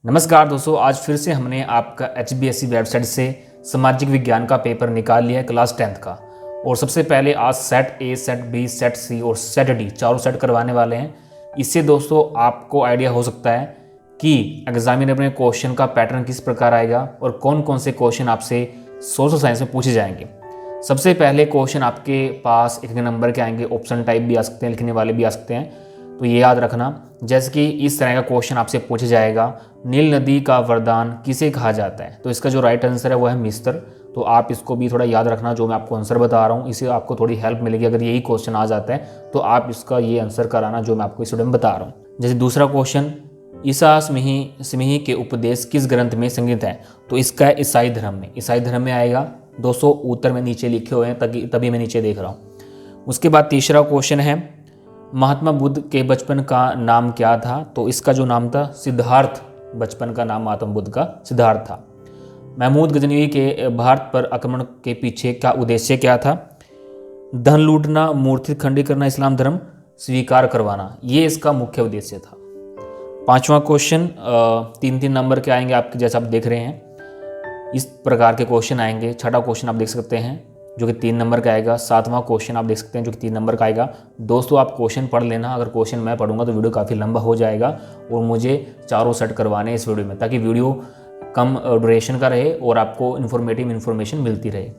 नमस्कार दोस्तों, आज फिर से हमने आपका HBSC वेबसाइट से सामाजिक विज्ञान का पेपर निकाल लिया है क्लास 10th का। और सबसे पहले आज set A, set B, set C और सेट डी चारों सेट करवाने वाले हैं। इससे दोस्तों आपको आइडिया हो सकता है कि एग्जामिनर में क्वेश्चन का पैटर्न किस प्रकार आएगा और कौन कौन से क्वेश्चन आपसे सोशल साइंस में पूछे जाएंगे। सबसे पहले क्वेश्चन आपके पास एक नंबर के आएंगे, ऑप्शन टाइप भी आ सकते हैं, लिखने वाले भी आ सकते हैं, तो ये याद रखना। जैसे कि इस तरह का क्वेश्चन आपसे पूछा जाएगा, नील नदी का वरदान किसे कहा जाता है। तो इसका जो राइट आंसर है वो है मिस्र। तो आप इसको भी थोड़ा याद रखना, जो मैं आपको आंसर बता रहा हूँ इससे आपको थोड़ी हेल्प मिलेगी। अगर यही क्वेश्चन आ जाता है तो आप इसका ये आंसर कराना जो मैं आपको इस वीडियो में बता रहा हूँ। जैसे दूसरा क्वेश्चन, ईसा स्मिही के उपदेश किस ग्रंथ में संग्रहित है। तो इसका है ईसाई धर्म में। ईसाई धर्म में आएगा। 200 उत्तर में नीचे लिखे हुए हैं, तभी मैं नीचे देख रहा हूँ। उसके बाद तीसरा क्वेश्चन है, महात्मा बुद्ध के बचपन का नाम क्या था। तो इसका जो नाम था सिद्धार्थ। बचपन का नाम महात्मा बुद्ध का सिद्धार्थ था। महमूद गजनवी के भारत पर आक्रमण के पीछे का उद्देश्य क्या था। धन लूटना, मूर्ति खंडित करना, इस्लाम धर्म स्वीकार करवाना, ये इसका मुख्य उद्देश्य था। पांचवा क्वेश्चन 3-3 नंबर के आएंगे आपके, जैसा आप देख रहे हैं इस प्रकार के क्वेश्चन आएंगे। छठा क्वेश्चन आप देख सकते हैं जो कि 3 नंबर का आएगा। सातवां क्वेश्चन आप देख सकते हैं जो कि 3 नंबर का आएगा। दोस्तों आप क्वेश्चन पढ़ लेना, अगर क्वेश्चन मैं पढ़ूंगा तो वीडियो काफ़ी लंबा हो जाएगा और मुझे चारों सेट करवाने इस वीडियो में, ताकि वीडियो कम ड्यूरेशन का रहे और आपको इन्फॉर्मेशन मिलती रहे।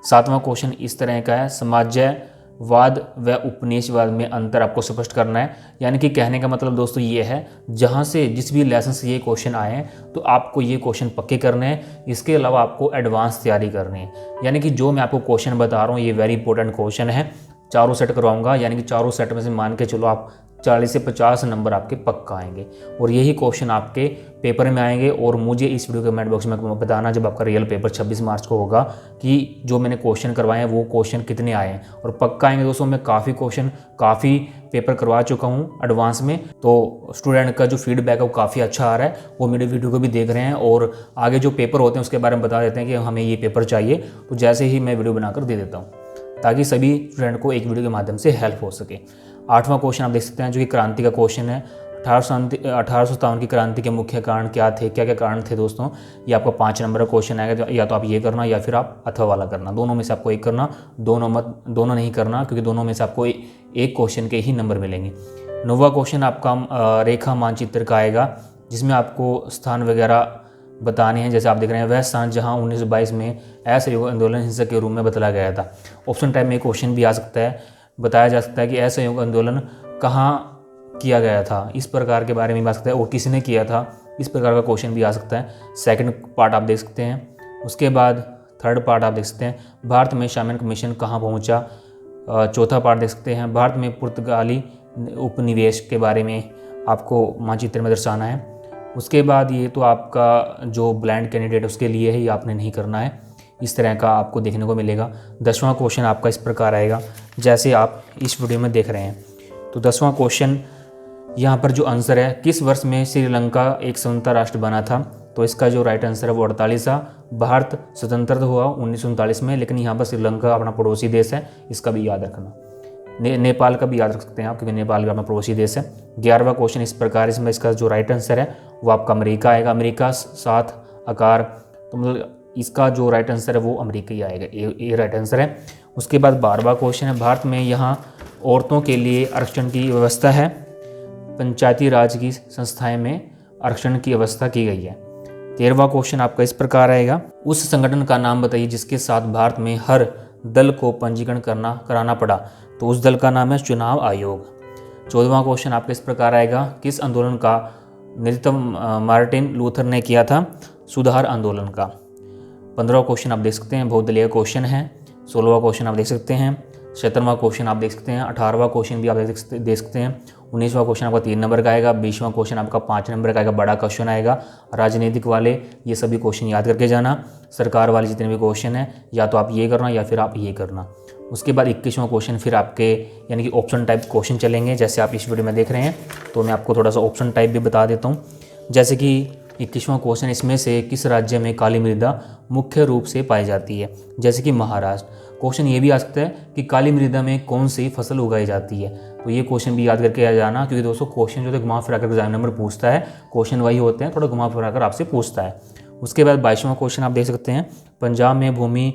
सातवां क्वेश्चन इस तरह का है, समाजवाद व उपनिवेशवाद में अंतर आपको स्पष्ट करना है। यानी कि कहने का मतलब दोस्तों ये है, जहाँ से जिस भी लेसन से ये क्वेश्चन आए हैं तो आपको ये क्वेश्चन पक्के करने हैं। इसके अलावा आपको एडवांस तैयारी करनी है। यानी कि जो मैं आपको क्वेश्चन बता रहा हूँ ये वेरी इंपॉर्टेंट क्वेश्चन है। चारों सेट करवाऊंगा, यानी कि चारों सेट में से मान के चलो आप 40 से 50 नंबर आपके पक्का आएंगे और यही क्वेश्चन आपके पेपर में आएंगे। और मुझे इस वीडियो के कमेंट बॉक्स में बताना जब आपका रियल पेपर 26 मार्च को होगा कि जो मैंने क्वेश्चन करवाए हैं वो क्वेश्चन कितने आए हैं और पक्का आएंगे। दोस्तों मैं काफ़ी पेपर करवा चुका हूँ एडवांस में, तो स्टूडेंट का जो फीडबैक है वो काफ़ी अच्छा आ रहा है। वो मेरे वीडियो को भी देख रहे हैं और आगे जो पेपर होते हैं उसके बारे में बता देते हैं कि हमें ये पेपर चाहिए। तो जैसे ही मैं वीडियो बनाकर दे देता हूँ ताकि सभी स्टूडेंट को एक वीडियो के माध्यम से हेल्प हो सके। 8वां क्वेश्चन आप देख सकते हैं जो कि क्रांति का क्वेश्चन है। 1857 की क्रांति के मुख्य कारण क्या थे, क्या क्या कारण थे दोस्तों। ये आपको 5 नंबर का क्वेश्चन आएगा। या तो आप ये करना या फिर आप अथवा वाला करना, दोनों में से आपको एक करना। दोनों नहीं करना, क्योंकि दोनों में से आपको एक क्वेश्चन के ही नंबर मिलेंगे। 9वां क्वेश्चन आपका रेखा मानचित्र का आएगा, जिसमें आपको स्थान वगैरह बताने हैं। जैसे आप देख रहे हैं, वह स्थान जहां 1922 में असहयोग आंदोलन हिंसक के रूप में बदला गया था। ऑप्शन टाइप में क्वेश्चन भी आ सकता है, बताया जा सकता है कि असहयोग आंदोलन कहाँ किया गया था, इस प्रकार के बारे में भी आ सकता है, और किसने किया था, इस प्रकार का क्वेश्चन भी आ सकता है। सेकंड पार्ट आप देख सकते हैं। उसके बाद थर्ड पार्ट आप देख सकते हैं, भारत में शामिल कमीशन कहाँ पहुँचा। चौथा पार्ट देख सकते हैं, भारत में पुर्तगाली उपनिवेश के बारे में आपको मानचित्र में दर्शाना है। उसके बाद ये तो आपका जो ब्लाइंड कैंडिडेट उसके लिए है, ये आपने नहीं करना है। इस तरह का आपको देखने को मिलेगा। 10वां क्वेश्चन आपका इस प्रकार आएगा जैसे आप इस वीडियो में देख रहे हैं। तो 10वां क्वेश्चन यहाँ पर जो आंसर है, किस वर्ष में श्रीलंका एक स्वतंत्र राष्ट्र बना था। तो इसका जो राइट आंसर है वो 48 था। भारत स्वतंत्र हुआ 1939 में, लेकिन यहाँ पर श्रीलंका अपना पड़ोसी देश है, इसका भी याद रखना। नेपाल का भी याद रख सकते हैं आप, क्योंकि नेपाल भी अपना पड़ोसी देश है। 11वां क्वेश्चन इस प्रकार, इसमें इसका जो राइट आंसर है वो आपका अमेरिका आएगा। अमेरिका 7 आकार, तो मतलब इसका जो राइट आंसर है वो अमेरिका ही आएगा, ये राइट आंसर है। उसके बाद 12वां क्वेश्चन है, भारत में यहाँ औरतों के लिए आरक्षण की व्यवस्था है। पंचायती राज की संस्थाएं में आरक्षण की व्यवस्था की गई है। 13वां क्वेश्चन आपका इस प्रकार आएगा, उस संगठन का नाम बताइए जिसके साथ भारत में हर दल को पंजीकरण कराना पड़ा। तो उस दल का नाम है चुनाव आयोग। 14वां क्वेश्चन आपका इस प्रकार आएगा, किस आंदोलन का नेतृत्व मार्टिन लूथर ने किया था। सुधार आंदोलन का। 15वां क्वेश्चन आप देख सकते हैं, बहुदलीय क्वेश्चन है। 16वां क्वेश्चन आप देख सकते हैं। 17वां क्वेश्चन आप देख सकते हैं। 18वां क्वेश्चन भी आप देख सकते हैं। 19वां क्वेश्चन आपका 3 नंबर का आएगा। 20वां क्वेश्चन आपका 5 नंबर का आएगा, बड़ा क्वेश्चन आएगा। राजनीतिक वाले ये सभी क्वेश्चन याद करके जाना। सरकार वाले जितने भी क्वेश्चन है, या तो आप ये करना या फिर आप ये करना। उसके बाद 21वां क्वेश्चन फिर आपके यानी कि ऑप्शन टाइप क्वेश्चन चलेंगे, जैसे आप इस वीडियो में देख रहे हैं। तो मैं आपको थोड़ा सा ऑप्शन टाइप भी बता देता हूँ। जैसे कि 21वां क्वेश्चन, इसमें से किस राज्य में काली मृदा मुख्य रूप से पाई जाती है। जैसे कि महाराष्ट्र। क्वेश्चन ये भी आ सकता है कि काली मृदा में कौन सी फसल उगाई जाती है, तो ये क्वेश्चन भी याद करके आ जाना, क्योंकि दोस्तों क्वेश्चन जो है घुमा फिरा कर एग्जाम नंबर पूछता है, क्वेश्चन वही होते हैं, थोड़ा घुमा फिरा कर आपसे पूछता है। उसके बाद 22वां क्वेश्चन आप देख सकते हैं, पंजाब में भूमि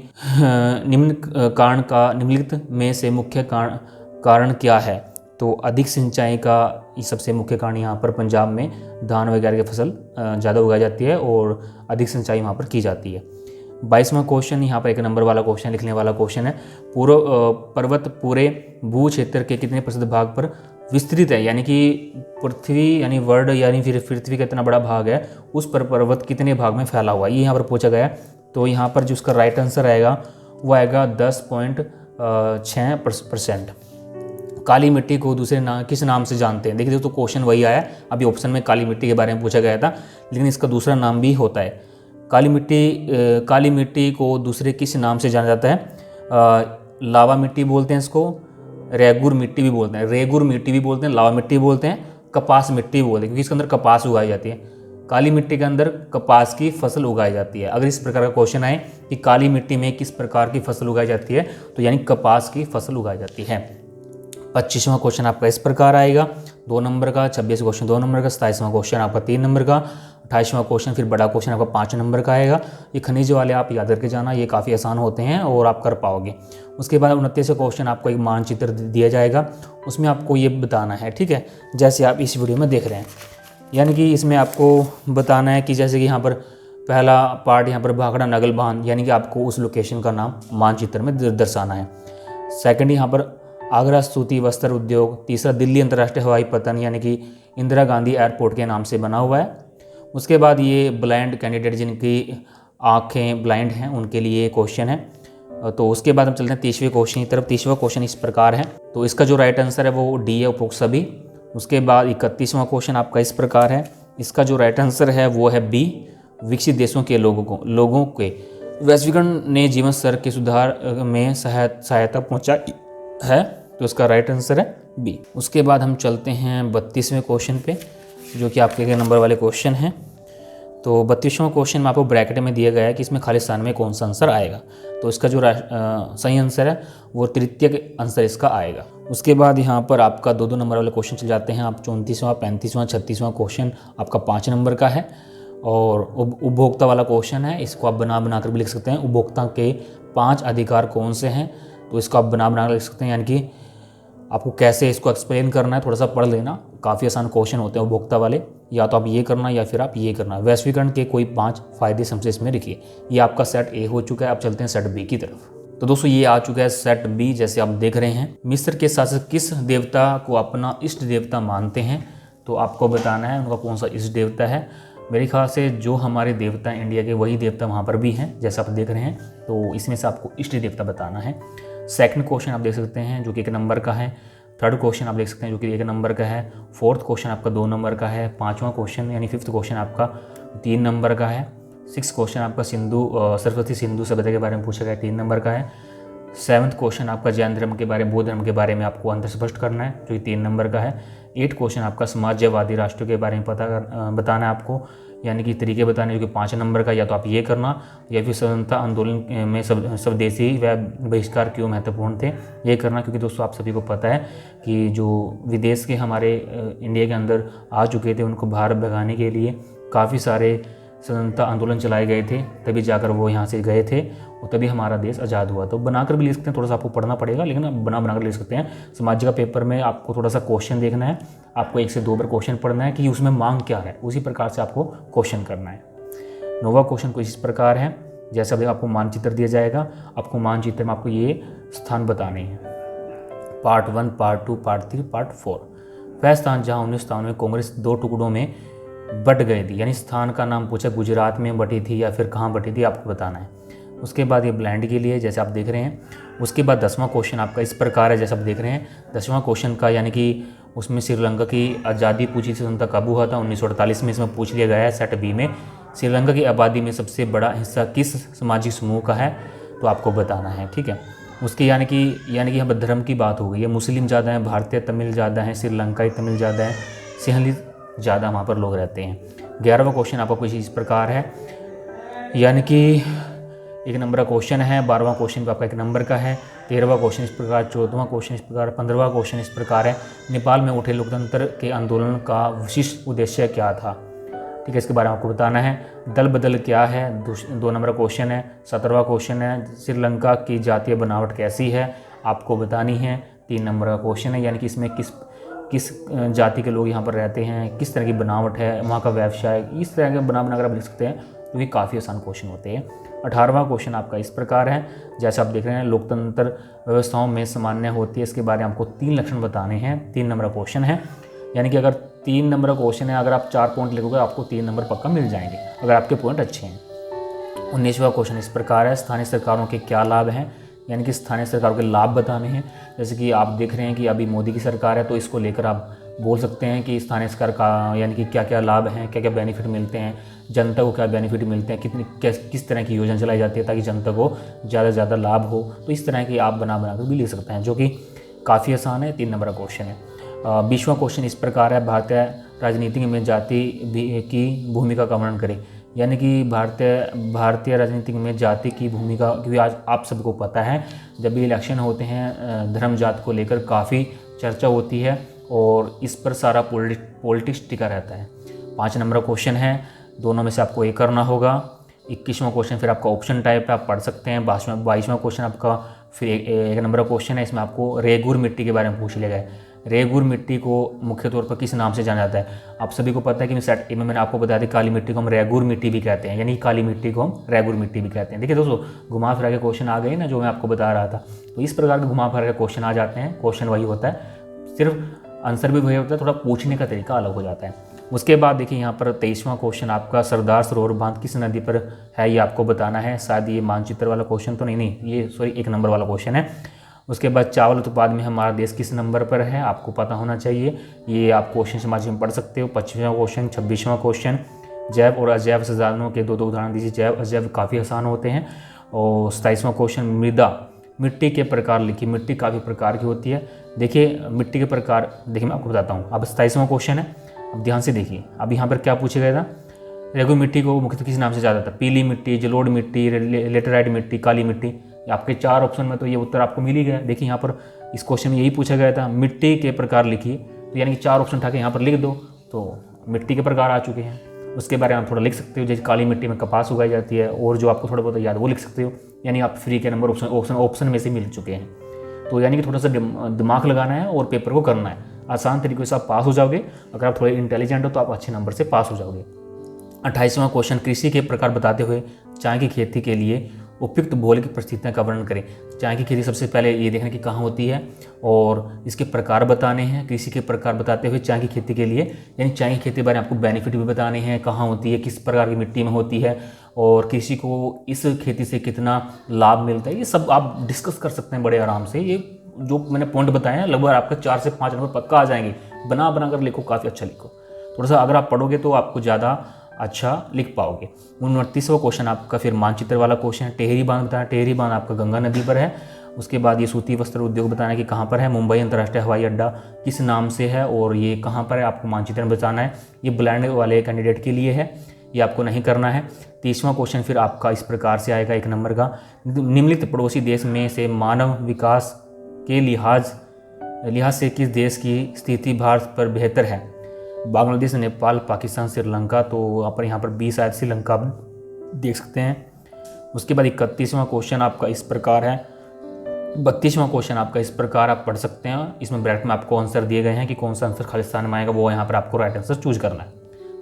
निम्नलिखित में से मुख्य कारण क्या है। तो अधिक सिंचाई का सबसे मुख्य कारण यहाँ पर पंजाब में धान वगैरह की फसल ज़्यादा उगाई जाती है और अधिक सिंचाई वहाँ पर की जाती है। 22वां क्वेश्चन यहाँ पर 1 नंबर वाला क्वेश्चन लिखने वाला क्वेश्चन है, पर्वत पूरे भू क्षेत्र के कितने प्रतिशत भाग पर विस्तृत है, यानी कि पृथ्वी यानी वर्ल्ड यानी फिर पृथ्वी का इतना बड़ा भाग है उस पर पर्वत कितने भाग में फैला हुआ है, ये यहाँ पर पूछा गया है। तो यहाँ पर जो उसका राइट आंसर आएगा वो आएगा 10.6%। काली मिट्टी को दूसरे किस नाम से जानते हैं। देखिए तो क्वेश्चन वही आया, अभी ऑप्शन में काली मिट्टी के बारे में पूछा गया था, लेकिन इसका दूसरा नाम भी होता है। काली मिट्टी को दूसरे किस नाम से जाना जाता है। लावा मिट्टी बोलते हैं इसको, रेगुर मिट्टी भी बोलते हैं, लावा मिट्टी बोलते हैं, कपास मिट्टी बोलते हैं, क्योंकि इसके अंदर कपास उगाई जाती है। काली मिट्टी के अंदर कपास की फसल उगाई जाती है। अगर इस प्रकार का क्वेश्चन आए कि काली मिट्टी में किस प्रकार की फसल उगाई जाती है, तो यानी कपास की फसल उगाई जाती है। 25वां क्वेश्चन आपका इस प्रकार आएगा 2 नंबर का, 26वां क्वेश्चन 2 नंबर का, 27वां क्वेश्चन आपका 3 नंबर का, 28वां क्वेश्चन फिर बड़ा क्वेश्चन आपका 5 नंबर का आएगा। ये खनिज वाले आप याद करके जाना, ये काफ़ी आसान होते हैं और आप कर पाओगे। उसके बाद 29वां क्वेश्चन आपको एक मानचित्र दिया जाएगा, उसमें आपको ये बताना है, ठीक है, जैसे आप इस वीडियो में देख रहे हैं। यानी कि इसमें आपको बताना है कि जैसे कि यहाँ पर पहला पार्ट यहाँ पर भाखड़ा नगल बांध, यानी कि आपको उस लोकेशन का नाम मानचित्र में दर्शाना है। सेकंड यहाँ पर आगरा सूती वस्त्र उद्योग। तीसरा दिल्ली अंतर्राष्ट्रीय हवाई पतन, यानी कि इंदिरा गांधी एयरपोर्ट के नाम से बना हुआ है। उसके बाद ये ब्लाइंड कैंडिडेट जिनकी आंखें ब्लाइंड हैं उनके लिए क्वेश्चन है। तो उसके बाद हम चलते हैं 30वें क्वेश्चन की तरफ। 30वां क्वेश्चन इस प्रकार है, तो इसका जो राइट आंसर है वो डी है, उपरोक्त सभी। उसके बाद 31वां क्वेश्चन आपका इस प्रकार है, इसका जो राइट आंसर है वो है बी, विकसित देशों के लोगों के वैश्वीकरण ने जीवन स्तर के सुधार में सहायता पहुँचाई है, तो इसका राइट आंसर है बी। उसके बाद हम चलते हैं 32वें क्वेश्चन पे, जो कि आपके नंबर वाले क्वेश्चन हैं। तो 32वां क्वेश्चन में आपको ब्रैकेट में दिया गया है कि इसमें खाली स्थान में कौन सा आंसर आएगा। तो इसका जो सही आंसर है वो तृतीय आंसर इसका आएगा। उसके बाद यहाँ पर आपका 2-2 नंबर वाले क्वेश्चन चल जाते हैं। आप 34वां, 35वां, 36वां क्वेश्चन आपका 5 नंबर का है और उपभोक्ता वाला क्वेश्चन है। इसको आप बना कर भी लिख सकते हैं, उपभोक्ता के 5 अधिकार कौन से हैं, तो इसको आप बना कर लिख सकते हैं। यानी कि आपको कैसे इसको एक्सप्लेन करना है, थोड़ा सा पढ़ लेना, काफ़ी आसान क्वेश्चन होते हैं उपभोक्ता वाले, या तो आप ये करना या फिर आप ये करना। वैश्वीकरण के कोई 5 फायदे सबसे इसमें लिखिए। ये आपका सेट ए हो चुका है, आप चलते हैं सेट बी की तरफ। तो दोस्तों ये आ चुका है सेट बी, जैसे आप देख रहे हैं। मिस्र के शासक किस देवता को अपना इष्ट देवता मानते हैं, तो आपको बताना है उनका कौन सा इष्ट देवता है। मेरे ख्याल से जो हमारे देवता हैं इंडिया के, वही देवता वहाँ पर भी हैं, जैसा आप देख रहे हैं। तो इसमें से आपको इष्ट देवता बताना है। सेकंड क्वेश्चन आप देख सकते हैं जो कि 1 नंबर का है। थर्ड क्वेश्चन आप देख सकते हैं जो कि 1 नंबर का है। फोर्थ क्वेश्चन आपका 2 नंबर का है। 5वां क्वेश्चन यानी 5th क्वेश्चन आपका 3 नंबर का है। 6th क्वेश्चन आपका सरस्वती सिंधु सभ्यता के बारे में पूछा गया, 3 नंबर का है। 7th क्वेश्चन आपका जैन धर्म के बारे में, बौद्ध धर्म के बारे में आपको अंतर स्पष्ट करना है, जो कि 3 नंबर का है। 8th क्वेश्चन आपका समाजवादी राष्ट्रों के बारे में बताना है आपको, यानी कि तरीके बताने, जो कि 5 नंबर का, या तो आप ये करना, या फिर स्वतंत्रता आंदोलन में स्वदेशी व बहिष्कार क्यों महत्वपूर्ण थे, ये करना। क्योंकि दोस्तों आप सभी को पता है कि जो विदेश के हमारे इंडिया के अंदर आ चुके थे, उनको बाहर भगाने के लिए काफ़ी सारे स्वतंत्रता आंदोलन चलाए गए थे, तभी जाकर वो यहाँ से गए थे और तभी हमारा देश आज़ाद हुआ। तो बनाकर भी ले सकते हैं, थोड़ा सा आपको पढ़ना पड़ेगा, लेकिन आप बनाकर ले सकते हैं। समाज का पेपर में आपको थोड़ा सा क्वेश्चन देखना है, आपको 1 से 2 बार क्वेश्चन पढ़ना है कि उसमें मांग क्या है, उसी प्रकार से आपको क्वेश्चन करना है। 9वां क्वेश्चन कुछ इस प्रकार है, जैसा भी आपको मानचित्र दिया जाएगा, आपको मानचित्र में आपको ये स्थान बताने हैं, पार्ट 1, पार्ट 2, पार्ट 3, पार्ट 4। वह स्थान जहाँ 1957 में कांग्रेस 2 टुकड़ों में बट गई थी, यानी स्थान का नाम पूछा, गुजरात में बटी थी या फिर कहाँ बटी थी, आपको बताना है। उसके बाद ये ब्लाइंड के लिए, जैसे आप देख रहे हैं। उसके बाद 10वां क्वेश्चन आपका इस प्रकार है, जैसे आप देख रहे हैं। 10वां क्वेश्चन का यानी कि उसमें श्रीलंका की आज़ादी पूछी, स्वतंत्रता कब हुआ था, 1948 में इसमें पूछ लिया गया है सेट बी में। श्रीलंका की आबादी में सबसे बड़ा हिस्सा किस सामाजिक समूह का है, तो आपको बताना है, ठीक है। उसके यानी कि यहाँ पर धर्म की बात हो गई है, मुस्लिम ज़्यादा हैं, भारतीय तमिल ज़्यादा हैं, श्रीलंकाई तमिल ज़्यादा हैं, सिंहली ज़्यादा वहाँ पर लोग रहते हैं। 11वां क्वेश्चन आपका कुछ इस प्रकार है, यानी कि 1 नंबर का क्वेश्चन है। 12वां क्वेश्चन भी आपका 1 नंबर का है। 13वां क्वेश्चन इस प्रकार, 14वां क्वेश्चन इस प्रकार, 15वां क्वेश्चन इस प्रकार है। नेपाल में उठे लोकतंत्र के आंदोलन का विशिष्ट उद्देश्य क्या था? ठीक है, इसके बारे में आपको बताना है। दल बदल क्या है? 2 नंबर क्वेश्चन है। 17वां क्वेश्चन है, श्रीलंका की जातीय बनावट कैसी है? आपको बतानी है। 3 नंबर का क्वेश्चन है, यानी कि इसमें किस जाति के लोग यहाँ पर रहते हैं, किस तरह की बनावट है, वहाँ का व्यवसाय, इस तरह के बना अगर आप लिख सकते हैं तो ये काफ़ी आसान क्वेश्चन होते हैं। 18वां क्वेश्चन आपका इस प्रकार है, जैसे आप देख रहे हैं लोकतंत्र व्यवस्थाओं में सामान्य होती है, इसके बारे में आपको 3 लक्षण बताने हैं। 3 नंबर का क्वेश्चन है, यानी कि अगर 3 नंबर का क्वेश्चन है, अगर आप 4 पॉइंट लिखोगे आपको 3 नंबर पक्का मिल जाएंगे अगर आपके पॉइंट अच्छे हैं। 19वां क्वेश्चन इस प्रकार है, स्थानीय सरकारों के क्या लाभ हैं? यानी कि स्थानीय सरकारों के लाभ बताने हैं। जैसे कि आप देख रहे हैं कि अभी मोदी की सरकार है, तो इसको लेकर आप बोल सकते हैं कि स्थानीय सरकार का यानी कि क्या क्या लाभ हैं, क्या क्या बेनिफिट मिलते हैं, जनता को क्या बेनिफिट मिलते हैं, किस तरह की योजना चलाई जाती है ताकि जनता को ज़्यादा से ज़्यादा लाभ हो। तो इस तरह की आप बना कर भी लिख सकते हैं, जो कि काफ़ी आसान है। 3 नंबर का क्वेश्चन है। 20वां क्वेश्चन इस प्रकार है, भारतीय राजनीति में जाति की भूमिका का वर्णन करें। यानी कि भारतीय राजनीति में जाति की भूमिका, क्योंकि आज आप सबको पता है जब भी इलेक्शन होते हैं धर्म जात को लेकर काफ़ी चर्चा होती है और इस पर सारा पॉलिटिक्स टिका रहता है। 5 नंबर का क्वेश्चन है, दोनों में से आपको एक करना होगा। 21वां क्वेश्चन फिर आपका ऑप्शन टाइप है, आप पढ़ सकते हैं। 22वां क्वेश्चन आपका फिर 1 नंबर का क्वेश्चन है, इसमें आपको रेगुर मिट्टी के बारे में पूछ लिया गया है। रेगुर मिट्टी को मुख्य तौर पर किस नाम से जाना जाता है? आप सभी को पता है कि सेट ए में मैंने आपको बताया था, काली मिट्टी को हम रेगुर मिट्टी भी कहते हैं, यानी काली मिट्टी को हम रेगुर मिट्टी भी कहते हैं। देखिए दोस्तों, घुमा फिरा के क्वेश्चन आ गए ना, जो मैं आपको बता रहा था। तो इस प्रकार के घुमा फिरा के क्वेश्चन आ जाते हैं। क्वेश्चन वही होता है, सिर्फ आंसर भी वही होता है, थोड़ा पूछने का तरीका अलग हो जाता है। उसके बाद देखिए यहाँ पर 23वां क्वेश्चन आपका, सरदार सरोवर बांध किस नदी पर है, ये आपको बताना है। शायद ये मानचित्र वाला क्वेश्चन तो नहीं, ये सॉरी 1 नंबर वाला क्वेश्चन है। उसके बाद चावल उत्पाद में हमारा देश किस नंबर पर है, आपको पता होना चाहिए। ये आप क्वेश्चन समाज में पढ़ सकते हो। 25वां क्वेश्चन, 26वां क्वेश्चन, जैव और अजैव संसाधनों के 2 उदाहरण दीजिए। जैव अजैव काफ़ी आसान होते हैं। और 27वां क्वेश्चन, मिट्टी के प्रकार लिखिए। मिट्टी काफ़ी प्रकार की होती है। देखिए मिट्टी के प्रकार, देखिए मैं आपको बताता हूँ। अब 27वां क्वेश्चन है, अब ध्यान से देखिए। अब यहाँ पर क्या पूछा गया था, रेगुर मिट्टी को मुख्यतः किस नाम से जाना जाता है? पीली मिट्टी, जलोढ़ मिट्टी, लेटेराइट मिट्टी, काली मिट्टी। आपके 4 ऑप्शन में तो ये उत्तर आपको मिल ही गया। देखिए यहाँ पर इस क्वेश्चन में यही पूछा गया था, मिट्टी के प्रकार लिखिए। तो यानी कि 4 ऑप्शन उठा के यहाँ पर लिख दो, तो मिट्टी के प्रकार आ चुके हैं। उसके बारे में आप थोड़ा लिख सकते हो, जैसे काली मिट्टी में कपास उगाई जाती है, और जो आपको थोड़ा बहुत याद वो लिख सकते हो। यानी आप फ्री के नंबर ऑप्शन में से मिल चुके हैं। तो यानी कि थोड़ा सा दिमाग लगाना है और पेपर को करना है। आसान तरीके से आप पास हो जाओगे। अगर आप थोड़े इंटेलिजेंट हो तो आप अच्छे नंबर से पास हो जाओगे। 28वां क्वेश्चन, कृषि के प्रकार बताते हुए चाय की खेती के लिए उपयुक्त भौगोलिक परिस्थितियों का वर्णन करें। चाय की खेती सबसे पहले ये देखना कि कहाँ होती है और इसके प्रकार बताने हैं। कृषि के प्रकार बताते हुए चाय की खेती के लिए, यानी चाय की खेती के बारे में आपको बेनिफिट भी बताने हैं, कहाँ होती है, किस प्रकार की मिट्टी में होती है, और कृषि को इस खेती से कितना लाभ मिलता है। ये सब आप डिस्कस कर सकते हैं बड़े आराम से। ये जो मैंने पॉइंट बताए हैं लगभग आपका 4 से 5 नंबर पक्का आ जाएंगे। बना कर लिखो, काफ़ी अच्छा लिखो। थोड़ा सा अगर आप पढ़ोगे तो आपको ज़्यादा अच्छा लिख पाओगे। 29वां क्वेश्चन आपका फिर मानचित्र वाला क्वेश्चन है। टेहरी बांध बताना। टेहरी बांध आपका गंगा नदी पर है। उसके बाद ये सूती वस्त्र उद्योग बताना कि कहाँ पर है। मुंबई अंतर्राष्ट्रीय हवाई अड्डा किस नाम से है और ये कहाँ पर है, आपको मानचित्र में बताना है। ये ब्लाइंड वाले कैंडिडेट के लिए है, ये आपको नहीं करना है। 30वां क्वेश्चन फिर आपका इस प्रकार से आएगा, 1 नंबर का, निम्नलिखित पड़ोसी देश में से मानव विकास के लिहाज से किस देश की स्थिति भारत पर बेहतर है? बांग्लादेश, नेपाल, पाकिस्तान, श्रीलंका। तो आप यहाँ पर 20 शायद श्रीलंका देख सकते हैं। उसके बाद 31वां क्वेश्चन आपका इस प्रकार है। 32वां क्वेश्चन आपका इस प्रकार आप पढ़ सकते हैं। इसमें ब्रैकेट में आपको आंसर दिए गए हैं कि कौन सा आंसर खालिस्तान में आएगा, वो यहाँ पर आपको राइट आंसर चूज करना है।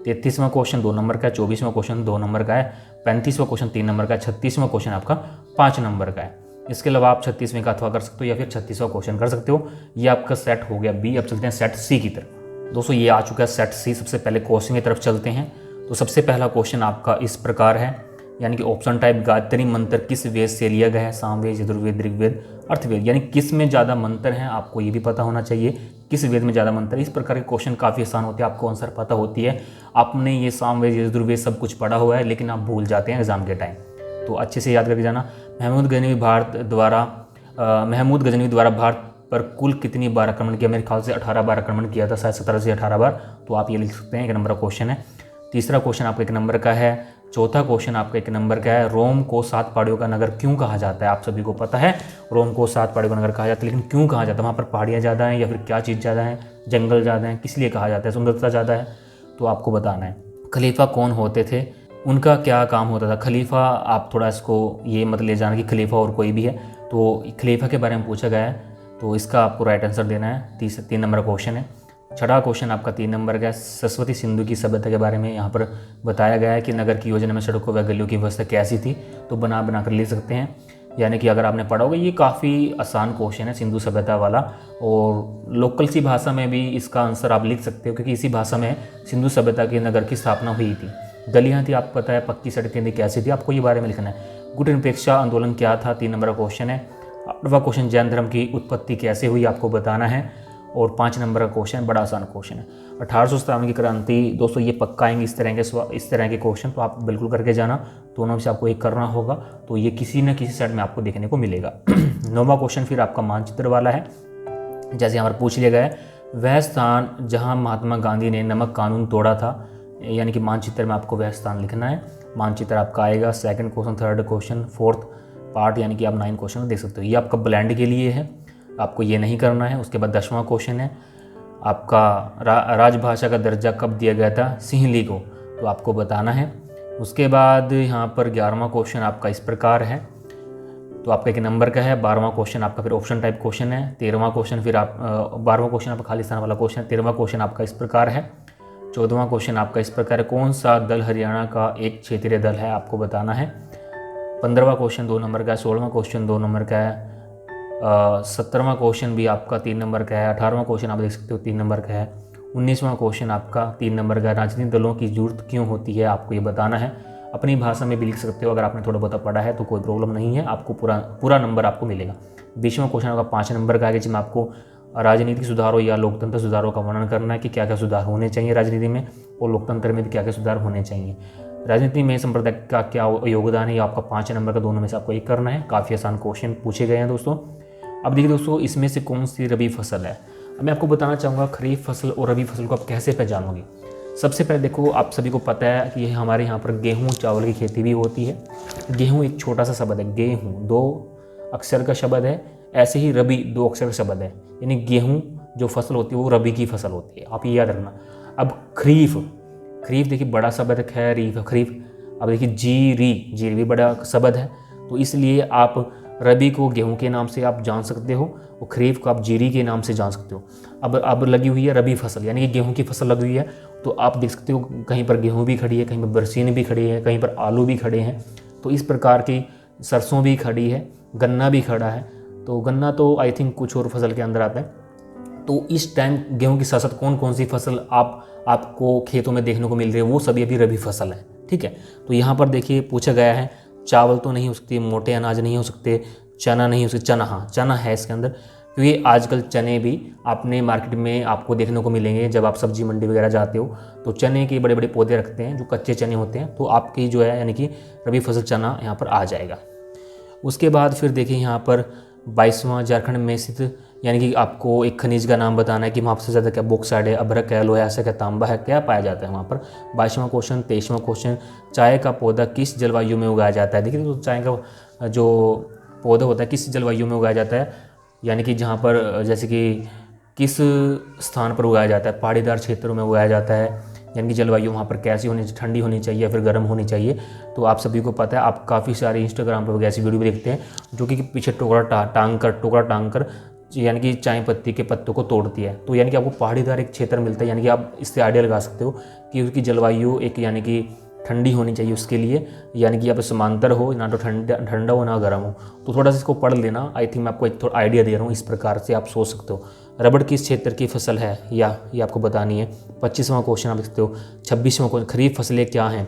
33वां क्वेश्चन 2 नंबर का है। 24वां क्वेश्चन 2 नंबर का है। 35वां क्वेश्चन 3 नंबर का है। 36वां क्वेश्चन आपका 5 नंबर का है। इसके अलावा आप 36वें का अथवा कर सकते हो या फिर 36वां क्वेश्चन कर सकते हो। ये आपका सेट हो गया बी। अब चलते हैं सेट सी की तरफ। दोस्तों ये आ चुका है सेट सी। सबसे पहले क्वेश्चन की तरफ चलते हैं। तो सबसे पहला क्वेश्चन आपका इस प्रकार है, यानी कि ऑप्शन टाइप, गायत्री मंत्र किस वेद से लिया गया है? सामवेद, यजुर्वेद, ऋग्वेद, अर्थवेद। यानी किस में ज़्यादा मंत्र हैं, आपको ये भी पता होना चाहिए किस वेद में ज़्यादा मंत्र है। इस प्रकार के क्वेश्चन काफ़ी आसान होते हैं, आपको आंसर पता होती है। आपने ये सामवेद, यजुर्वेद सब कुछ पढ़ा हुआ है, लेकिन आप भूल जाते हैं एग्जाम के टाइम। तो अच्छे से याद करके जाना। महमूद गजनवी द्वारा भारत पर कुल कितनी बार आक्रमण किया? मेरे ख्याल से 18 बार आक्रमण किया था, शायद 17 से 18 बार। तो आप ये लिख सकते हैं, 1 नंबर का क्वेश्चन है। तीसरा क्वेश्चन आपका 1 नंबर का है। चौथा क्वेश्चन आपका 1 नंबर का है, रोम को 7 पहाड़ियों का नगर क्यों कहा जाता है। आप सभी को पता है रोम को 7 पहाड़ियों का नगर कहा जाता है, लेकिन क्यों कहा जाता है? वहाँ पर पहाड़ियाँ ज़्यादा हैं या फिर क्या चीज़ ज़्यादा है, जंगल ज़्यादा हैं, किस लिए कहा जाता है, सुंदरता ज़्यादा है? तो आपको बताना है। खलीफा कौन होते थे, उनका क्या काम होता था? खलीफा, आप थोड़ा इसको ये मत ले जाना कि खलीफा और कोई भी है, तो खलीफा के बारे में पूछा गया है, तो इसका आपको राइट आंसर देना है। 3 नंबर का क्वेश्चन है। छठा क्वेश्चन आपका 3 नंबर का, सरस्वती सिंधु की सभ्यता के बारे में यहाँ पर बताया गया है कि नगर की योजना में सड़कों व गलियों की व्यवस्था कैसी थी, तो बना कर ले सकते हैं। यानी कि अगर आपने पढ़ा होगा, ये काफ़ी आसान क्वेश्चन है सिंधु सभ्यता वाला, और लोकल सी भाषा में भी इसका आंसर आप लिख सकते हो, क्योंकि इसी भाषा में सिंधु सभ्यता के नगर की स्थापना हुई थी। गलियाँ थी, आपको पता है, पक्की सड़कें थी, कैसी थी, आपको ये बारे में लिखना है। गुट निरपेक्षा आंदोलन क्या था, 3 नंबर का क्वेश्चन है। 8वां क्वेश्चन, जैन धर्म की उत्पत्ति कैसे हुई, आपको बताना है। और 5 नंबर का क्वेश्चन, बड़ा आसान क्वेश्चन है, 1857 की क्रांति। दोस्तों ये पक्का आएंगे इस तरह के क्वेश्चन, तो आप बिल्कुल करके जाना, दोनों में से आपको एक करना होगा, तो ये किसी न किसी सेट में आपको देखने को मिलेगा। 9वां क्वेश्चन फिर आपका मानचित्र वाला है। जैसे यहाँ पर पूछ लिया गया है, वह स्थान जहाँ महात्मा गांधी ने नमक कानून तोड़ा था, यानी कि मानचित्र में आपको वह स्थान लिखना है। मानचित्र आपका आएगा। 2nd question, 3rd question, 4th part, यानी कि आप 9 क्वेश्चन देख सकते हो। ये आपका ब्लैंड के लिए है, आपको ये नहीं करना है। उसके बाद 10वां क्वेश्चन है आपका, राजभाषा का दर्जा कब दिया गया था सिंहली को, तो आपको बताना है। उसके बाद यहाँ पर 11वां क्वेश्चन आपका इस प्रकार है, तो आपका 1 नंबर का है। 12वां क्वेश्चन आपका फिर ऑप्शन टाइप क्वेश्चन है। 13वां क्वेश्चन फिर आप 12वां क्वेश्चन आपका खाली स्थान वाला क्वेश्चन है। 13वां क्वेश्चन आपका इस प्रकार है। 14वां क्वेश्चन आपका इस प्रकार है, कौन सा दल हरियाणा का एक क्षेत्रीय दल है, आपको बताना है। 15वां क्वेश्चन 2 नंबर का है। 16वां क्वेश्चन 2 नंबर का है। 17वां क्वेश्चन भी आपका 3 नंबर का है। 18वां क्वेश्चन आप देख सकते हो 3 नंबर का है। 19वां क्वेश्चन आपका 3 नंबर का है। राजनीतिक दलों की जरूरत क्यों होती है, आपको ये बताना है। अपनी भाषा में भी लिख सकते हो, अगर आपने थोड़ा बहुत पढ़ा है तो कोई प्रॉब्लम नहीं है, आपको पूरा नंबर आपको मिलेगा। 20वां क्वेश्चन आपका 5 नंबर का है, जिसमें आपको राजनीतिक सुधारों या लोकतंत्र सुधारों का वर्णन करना है कि क्या क्या सुधार होने चाहिए राजनीति में, और लोकतंत्र में भी क्या क्या सुधार होने चाहिए। राजनीति में संप्रदाय का क्या योगदान है, ये आपका 5 नंबर का, दोनों में से आपको एक करना है। काफ़ी आसान क्वेश्चन पूछे गए हैं दोस्तों। अब देखिए दोस्तों, इसमें से कौन सी रबी फसल है। अब मैं आपको बताना चाहूँगा खरीफ फसल और रबी फसल को आप कैसे पहचानोगे। सबसे पहले देखो, आप सभी को पता है कि हमारे यहाँ पर गेहूँ चावल की खेती भी होती है। गेहूँ एक छोटा सा शब्द है, गेहूँ 2 अक्षर का शब्द है, ऐसे ही रबी 2 अक्षर का शब्द है, यानी गेहूँ जो फसल होती है वो रबी की फसल होती है, आप ये याद रखना। अब खरीफ देखिए बड़ा शब्द है, खरीफ। अब देखिए जीरी भी बड़ा शब्द है, तो इसलिए आप रबी को गेहूं के नाम से आप जान सकते हो और खरीफ को आप जीरी के नाम से जान सकते हो। अब लगी हुई है रबी फसल, यानी कि गेहूं की फसल लगी हुई है, तो आप देख सकते हो कहीं पर गेहूं भी खड़ी है, कहीं पर बरसीन भी खड़ी है, कहीं पर आलू भी खड़े हैं, तो इस प्रकार की सरसों भी खड़ी है, गन्ना भी खड़ा है। तो गन्ना तो आई थिंक कुछ और फसल के अंदर आता है। तो इस टाइम गेहूं के साथ साथ कौन कौन सी फसल आपको खेतों में देखने को मिल रही है, वो सभी अभी रबी फसल है, ठीक है। तो यहाँ पर देखिए पूछा गया है, चावल तो नहीं हो सकती, मोटे अनाज नहीं हो सकते, चना नहीं हो सकते। चना, हाँ चना है इसके अंदर, क्योंकि आजकल चने भी आपने मार्केट में आपको देखने को मिलेंगे। जब आप सब्जी मंडी वगैरह जाते हो तो चने के बड़े बड़े पौधे रखते हैं, जो कच्चे चने होते हैं, तो आपकी जो है यानी कि रबी फसल चना यहाँ पर आ जाएगा। उसके बाद फिर देखिए यहाँ पर 22वां, झारखंड में स्थित, यानी कि आपको एक खनिज का नाम बताना है कि वहाँ सबसे ज़्यादा क्या बॉक्साइड है, अभ्रक है, लोहा है, क्या तांबा है, क्या पाया जाता है वहाँ पर। 22वां क्वेश्चन। 23वां क्वेश्चन, चाय का पौधा किस जलवायु में उगाया जाता है। देखिए तो चाय का जो पौधा होता है किस जलवायु में उगाया जाता है, यानी कि जहाँ पर जैसे कि किस स्थान पर उगाया जाता है, पहाड़ीदार क्षेत्रों में उगाया जाता है, यानी कि जलवायु वहाँ पर कैसी होनी चाहिए, ठंडी होनी चाहिए या फिर गर्म होनी चाहिए। तो आप सभी को पता है, आप काफ़ी सारे इंस्टाग्राम पर वगैरह ऐसी वीडियो भी देखते हैं जो कि पीछे टोकरा टांग कर यानी कि चाय पत्ती के पत्तों को तोड़ती है। तो यानी कि आपको पहाड़ीदार एक क्षेत्र मिलता है, यानी कि आप इससे आइडिया लगा सकते हो कि उसकी जलवायु एक यानी कि ठंडी होनी चाहिए उसके लिए, यानी कि आप समांतर हो, ना तो ठंडा हो ना गर्म हो। तो थोड़ा सा इसको पढ़ लेना, आई थिंक मैं आपको एक थोड़ा आइडिया दे रहा हूँ, इस प्रकार से आप सोच सकते हो। रबड़ किस क्षेत्र की फसल है, या ये आपको बतानी है। 25वां क्वेश्चन आप देखते हो। 26वां क्वेश्चन, खरीफ फसलें क्या हैं।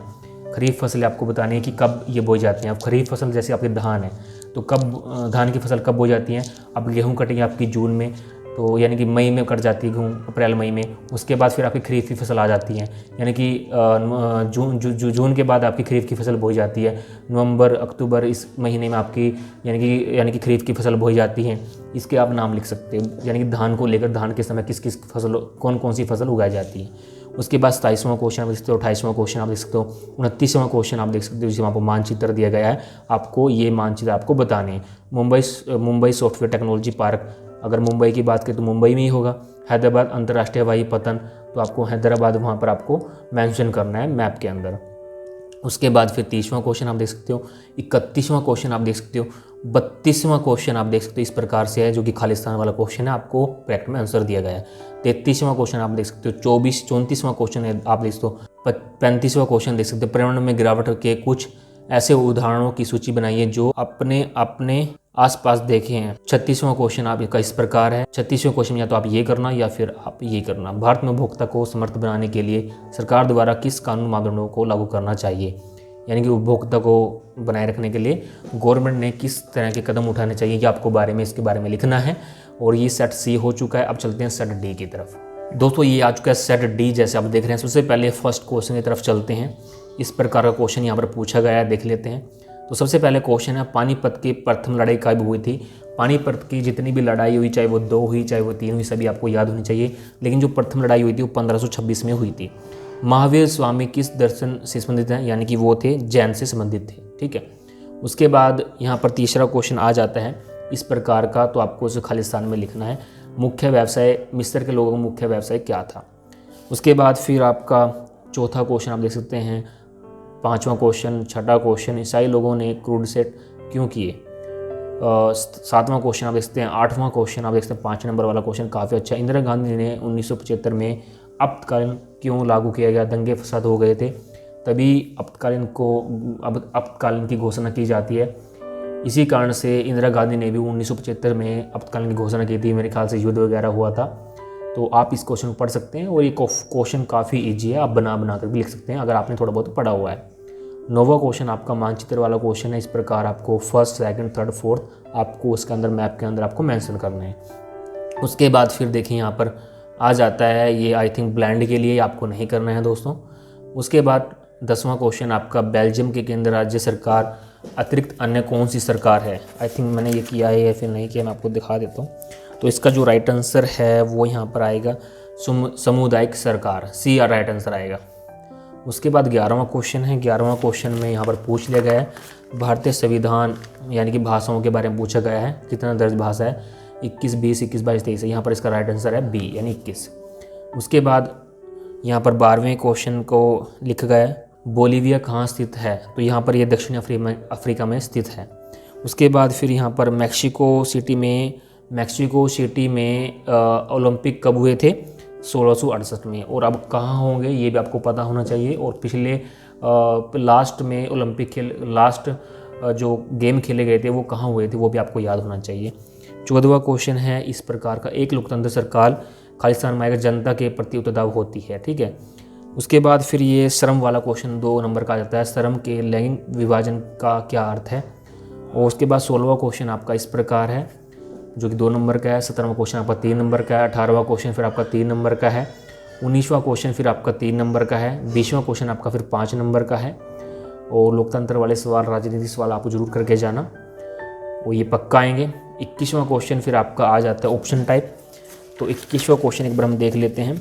खरीफ फसलें आपको बतानी है कि कब ये बोई जाती हैं। अब खरीफ फसल जैसे आपके धान है, तो कब धान की फसल कब बोई जाती है। अब गेहूँ कटेंगे आपकी जून में, तो यानी कि मई में कट जाती है गेहूँ, अप्रैल मई में। उसके बाद फिर आपकी खरीफ की फसल आ जाती है, यानी कि जून के बाद आपकी खरीफ की फसल बोई जाती है। नवंबर अक्टूबर इस महीने में आपकी यानी कि खरीफ की फसल बोई जाती है। इसके आप नाम लिख सकते हो, यानी कि धान को लेकर धान के समय किस किस फसल, कौन कौन सी फसल उगाई जाती है। उसके बाद 27वां क्वेश्चन आप देख सकते हो, 28वां क्वेश्चन आप देख सकते हो, 29वां क्वेश्चन आप देख सकते हो, जिसमें आपको मानचित्र दिया गया है, आपको ये मानचित्र आपको बताने हैं। मुंबई सॉफ्टवेयर टेक्नोलॉजी पार्क, अगर मुंबई की बात करें तो मुंबई में ही होगा। हैदराबाद अंतर्राष्ट्रीय हवाई पतन, तो आपको हैदराबाद वहाँ पर आपको मेंशन करना है मैप के अंदर। उसके बाद फिर 30वां क्वेश्चन आप देख सकते हो, 31वां क्वेश्चन आप देख सकते हो, 32वां क्वेश्चन आप देख सकते हो, इस प्रकार से है, जो कि खालिस्तान वाला क्वेश्चन है, आपको ब्रैकेट में आंसर दिया गया है। 33वां क्वेश्चन आप देख सकते हो, 34वां क्वेश्चन है आप देख सकते हो, 35वां क्वेश्चन देख सकते हो, पर्यावरण में गिरावट के कुछ ऐसे उदाहरणों की सूची बनाइए जो अपने अपने आसपास देखे हैं। 36वां क्वेश्चन आपका इस प्रकार है। 36वें क्वेश्चन या तो आप ये करना या फिर आप ये करना। भारत में उपभोक्ता को समर्थ बनाने के लिए सरकार द्वारा किस कानून मापदंडों को लागू करना चाहिए, यानी कि उपभोक्ता को बनाए रखने के लिए गवर्नमेंट ने किस तरह के कदम उठाने चाहिए, ये आपको इसके बारे में लिखना है। और ये सेट सी हो चुका है। अब चलते हैं सेट डी की तरफ। दोस्तों ये आ चुका है सेट डी, जैसे आप देख रहे हैं। सबसे पहले फर्स्ट क्वेश्चन की तरफ चलते हैं। इस प्रकार का क्वेश्चन यहाँ पर पूछा गया है, देख लेते हैं। तो सबसे पहले क्वेश्चन है, पानीपत की प्रथम लड़ाई कब हुई थी। पानीपत की जितनी भी लड़ाई हुई, चाहे वो 2 हुई चाहे वो 3 हुई, सभी आपको याद होनी चाहिए। लेकिन जो प्रथम लड़ाई हुई थी वो 1526 में हुई थी। महावीर स्वामी किस दर्शन से संबंधित हैं, यानी कि वो थे जैन से संबंधित थे, ठीक है। उसके बाद यहाँ पर तीसरा क्वेश्चन आ जाता है इस प्रकार का, तो आपको उसे खालिस्तान में लिखना है। मुख्य व्यवसाय, मिस्र के लोगों का मुख्य व्यवसाय क्या था। उसके बाद फिर आपका चौथा क्वेश्चन आप देख सकते हैं, 5वां क्वेश्चन, 6ठा क्वेश्चन, ईसाई लोगों ने क्रूड सेट क्यों किए। 7वां क्वेश्चन आप देख सकते हैं। 8वां क्वेश्चन आप देख सकते हैं, 5 नंबर वाला क्वेश्चन काफ़ी अच्छा। इंदिरा गांधी ने 1975 में आपातकालीन क्यों लागू किया गया, दंगे फसाद हो गए थे, तभी आपातकालीन की घोषणा की जाती है। इसी कारण से इंदिरा गांधी ने भी 1975 में आपातकालीन की घोषणा की थी। मेरे ख्याल से युद्ध वगैरह हुआ था। तो आप इस क्वेश्चन को पढ़ सकते हैं और ये क्वेश्चन काफ़ी ईजी है, आप बना कर भी लिख सकते हैं अगर आपने थोड़ा बहुत पढ़ा हुआ है। 9वां क्वेश्चन आपका मानचित्र वाला क्वेश्चन है। इस प्रकार आपको फर्स्ट, सेकंड, थर्ड, फोर्थ आपको उसके अंदर मैप के अंदर आपको मेंशन करना है। उसके बाद फिर देखिए यहाँ पर आ जाता है, ये आई थिंक ब्लाइंड के लिए आपको नहीं करना है दोस्तों। उसके बाद 10वां क्वेश्चन आपका, बेल्जियम के केंद्र राज्य सरकार अतिरिक्त अन्य कौन सी सरकार है। आई थिंक मैंने ये किया है या फिर नहीं किया, मैं आपको दिखा देता हूँ। तो इसका जो राइट आंसर है वो यहाँ पर आएगा सामुदायिक सरकार, सी राइट आंसर आएगा। उसके बाद 11वां क्वेश्चन है। 11वां क्वेश्चन में यहाँ पर पूछ लिया गया है भारतीय संविधान यानी कि भाषाओं के बारे में पूछा गया है, कितना दर्ज भाषा है, 21, 20, 21, 22, 23 है। यहाँ पर इसका राइट आंसर है बी यानी 21। उसके बाद यहाँ पर 12वें क्वेश्चन को लिखा गया है, बोलीविया कहाँ स्थित है। तो यहाँ पर ये दक्षिण अफ्रीका में स्थित है। उसके बाद फिर यहाँ पर मैक्सिको सिटी में ओलंपिक कब हुए थे, 1668 में। और अब कहाँ होंगे ये भी आपको पता होना चाहिए। और पिछले लास्ट में लास्ट जो गेम खेले गए थे वो कहाँ हुए थे वो भी आपको याद होना चाहिए। 14वां क्वेश्चन है इस प्रकार का, एक लोकतंत्र सरकार खालिस्तान में आएगा जनता के प्रति उत्तरदायी होती है, ठीक है। उसके बाद फिर ये श्रम वाला क्वेश्चन 2 नंबर का आ जाता है, श्रम के लैंगिक विभाजन का क्या अर्थ है। और उसके बाद 16वां क्वेश्चन आपका इस प्रकार है जो कि 2 नंबर का है। 17वां क्वेश्चन आपका 3 नंबर का है। 18वां क्वेश्चन फिर आपका 3 नंबर का है। 19वां क्वेश्चन फिर आपका 3 नंबर का है। 20वां क्वेश्चन आपका फिर 5 नंबर का है। और लोकतंत्र वाले सवाल, राजनीति सवाल आपको जरूर करके जाना, वो ये पक्का आएंगे। 21वां क्वेश्चन फिर आपका आ जाता है ऑप्शन टाइप। तो 21वां क्वेश्चन एक बार हम देख लेते हैं।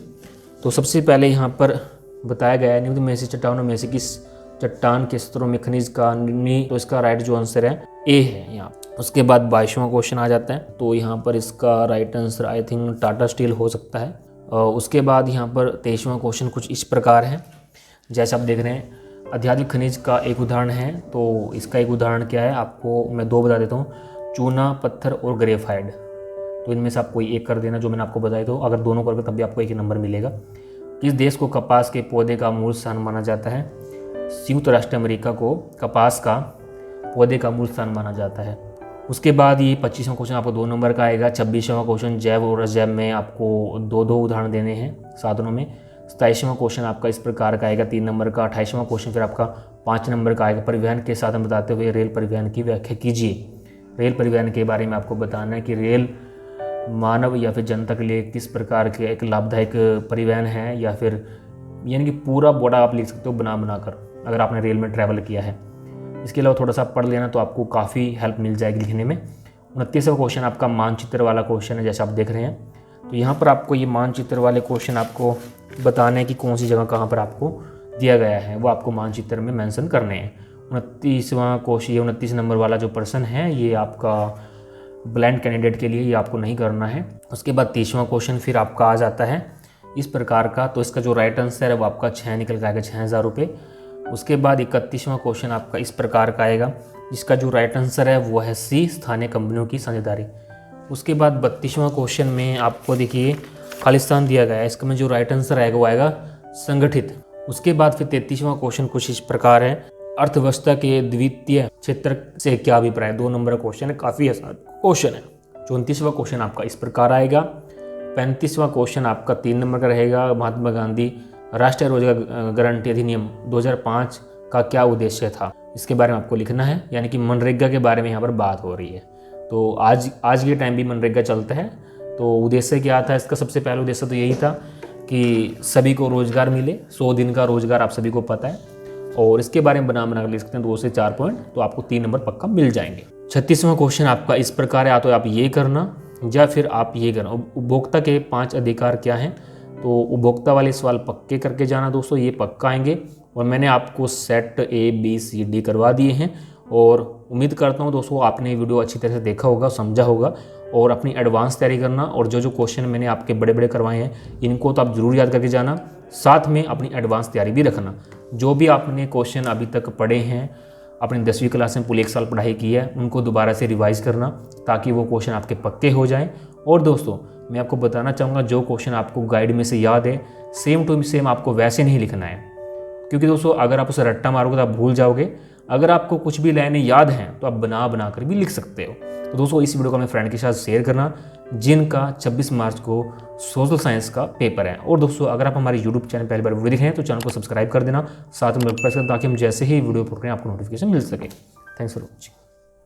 तो सबसे पहले यहाँ पर बताया गया है निम्न में से चट्टानों में से किस चट्टान के स्तरों में खनिज का नहीं, तो इसका राइट जो आंसर है ए है यहाँ। उसके बाद 22वां क्वेश्चन आ जाता है। तो यहाँ पर इसका right answer I think Tata steel हो सकता है। उसके बाद यहाँ पर 23वां क्वेश्चन कुछ इस प्रकार है, जैसे आप देख रहे हैं अत्याधिक खनिज का एक उदाहरण है। तो इसका एक उदाहरण क्या है आपको मैं 2 बता देता हूँ, चूना पत्थर और ग्रेफाइट। तो इनमें से आप कोई एक कर देना जो मैंने आपको बताया। तो अगर दोनों करोगे तब भी आपको एक ही नंबर मिलेगा। किस देश को कपास के पौधे का मूल स्थान माना जाता है। संयुक्त राष्ट्र अमेरिका को कपास का पौधे का मूल स्थान माना जाता है। उसके बाद ये 25वां क्वेश्चन आपको 2 नंबर का आएगा। 26वां क्वेश्चन जैव और अजैव में आपको 2 उदाहरण देने हैं साधनों में। 27वां क्वेश्चन आपका इस प्रकार का आएगा 3 नंबर का। 28वां क्वेश्चन फिर आपका 5 नंबर का आएगा। परिवहन के साधन बताते हुए रेल परिवहन की व्याख्या कीजिए। रेल परिवहन के बारे में आपको बताना है कि रेल मानव या फिर जनता के लिए किस प्रकार के एक लाभदायक परिवहन है, या फिर यानी कि पूरा बोर्ड आप लिख सकते हो बना कर अगर आपने रेल में ट्रैवल किया है। इसके अलावा थोड़ा सा पढ़ लेना तो आपको काफ़ी हेल्प मिल जाएगी लिखने में। 29वां क्वेश्चन आपका मानचित्र वाला क्वेश्चन है, जैसे आप देख रहे हैं तो यहाँ पर आपको ये मानचित्र वाले क्वेश्चन आपको बताने की कौन सी जगह कहाँ पर आपको दिया गया है वो आपको मानचित्र में मेंशन करने हैं। 29वां क्वेश्चन, ये 29 नंबर वाला जो प्रश्न है ये आपका ब्लाइंड कैंडिडेट के लिए, ये आपको नहीं करना है। उसके बाद 30वां क्वेश्चन फिर आपका आ जाता है इस प्रकार का, तो इसका जो राइट आंसर है वो आपका 6 निकल के आएगा, 6000 रुपये। उसके बाद 31वां क्वेश्चन आपका इस प्रकार का आएगा, जिसका जो राइट आंसर है वो है सी, स्थानीय कंपनियों की साझेदारी। उसके बाद 32वां क्वेश्चन में आपको देखिए खालिस्तान दिया गया है, इसका में जो राइट आंसर आएगा वो आएगा संगठित। उसके बाद फिर 33वां क्वेश्चन कुछ इस प्रकार है, अर्थव्यवस्था के द्वितीय क्षेत्र से क्या अभिप्राय। 2 नंबर का क्वेश्चन है, काफ़ी आसान क्वेश्चन है। 34वां क्वेश्चन आपका इस प्रकार आएगा। 35वां क्वेश्चन आपका 3 नंबर का रहेगा, महात्मा गांधी राष्ट्रीय रोजगार गारंटी अधिनियम 2005 का क्या उद्देश्य था, इसके बारे में आपको लिखना है, यानी कि मनरेगा के बारे में यहाँ पर बात हो रही है। तो आज के टाइम भी मनरेगा चलता है। तो उद्देश्य क्या था इसका, सबसे पहला उद्देश्य तो यही था कि सभी को रोजगार मिले, 100 दिन का रोजगार आप सभी को पता है, और इसके बारे में बना कर लिख सकते हैं 2 से 4 पॉइंट, तो आपको 3 नंबर पक्का मिल जाएंगे। 36वां क्वेश्चन आपका इस प्रकार है, या तो आप ये करना या फिर आप ये करना। उपभोक्ता के 5 अधिकार क्या हैं, तो उपभोक्ता वाले सवाल पक्के करके जाना दोस्तों, ये पक्का आएंगे। और मैंने आपको सेट ABCD करवा दिए हैं, और उम्मीद करता हूँ दोस्तों आपने वीडियो अच्छी तरह से देखा होगा, समझा होगा, और अपनी एडवांस तैयारी करना। और जो क्वेश्चन मैंने आपके बड़े बड़े करवाए हैं इनको तो आप जरूर याद करके जाना, साथ में अपनी एडवांस तैयारी भी रखना। जो भी आपने क्वेश्चन अभी तक पढ़े हैं, अपनी 10वीं क्लास में पूरी 1 साल पढ़ाई की है, उनको दोबारा से रिवाइज़ करना ताकि वो क्वेश्चन आपके पक्के हो जाएं। और दोस्तों मैं आपको बताना चाहूँगा, जो क्वेश्चन आपको गाइड में से याद है सेम टू सेम आपको वैसे नहीं लिखना है, क्योंकि दोस्तों अगर आप उसे रट्टा मारोगे तो आप भूल जाओगे। अगर आपको कुछ भी लाइनें याद हैं तो आप बना कर भी लिख सकते हो। तो दोस्तों इस वीडियो को अपने फ्रेंड के साथ शेयर करना जिनका 26 मार्च को सोशल साइंस का पेपर है। और दोस्तों अगर आप हमारे यूट्यूब चैनल पहली बार वीडियो देख रहे हैं तो चैनल को सब्सक्राइब कर देना, साथ में प्रेस करें ताकि हम जैसे ही वीडियो अपलोड करें आपको नोटिफिकेशन मिल सके। Thanks for watching.